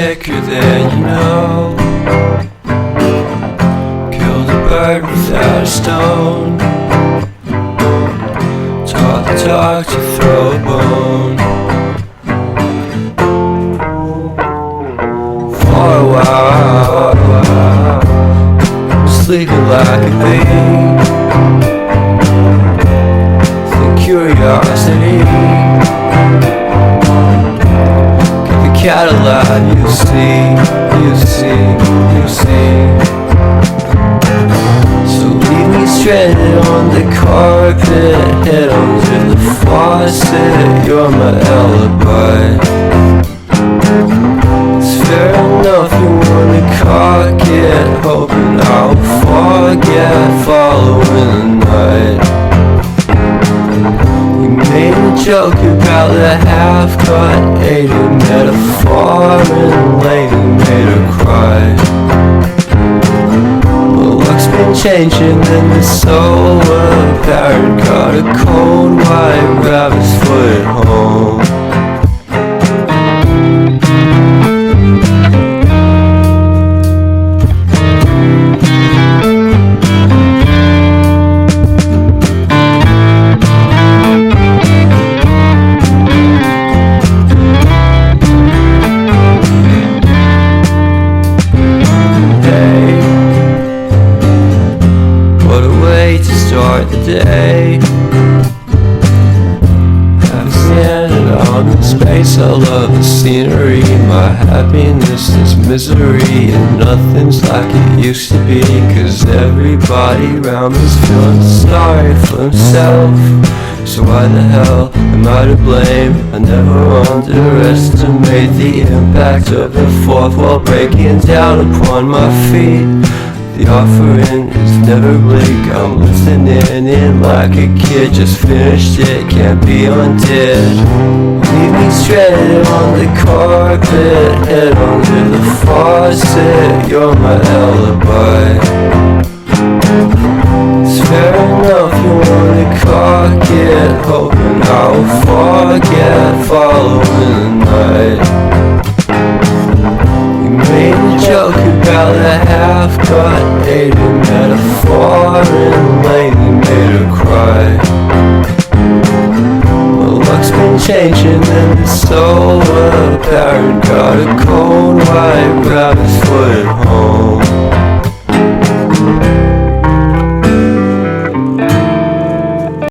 thicker than you know. Killed a bird without a stone. Taught the dog to throw a bone. For a while, sleeping like a bee. The curiosity. Cat alive, you see. So leave me stranded on the carpet, head under the faucet. You're my alibi. It's fair enough you wanna cock it, hoping I'll forget following the night. You made a joke about the half-cut, ate a metaphor and later made her cry. Well, luck's been changing and it's so apparent. Got a cold white rabbit's foot at home. Start the day. I've standing on in space. I love the scenery. My happiness is misery, and nothing's like it used to be. 'Cause everybody around me's feeling sorry for himself. So why the hell am I to blame? I never underestimate the impact of the fourth wall breaking down upon my feet. The offering is never bleak. I'm listening in like a kid. Just finished it, can't be undid. Leave me stranded on the carpet, head under the faucet. You're my alibi. It's fair enough you wanna cock it, hoping I'll forget following the night. Made a joke about the half-cut, ate a metaphor and later made her cry. Well, luck's been changing and it's so apparent. Got a cold white rabbit's foot at home.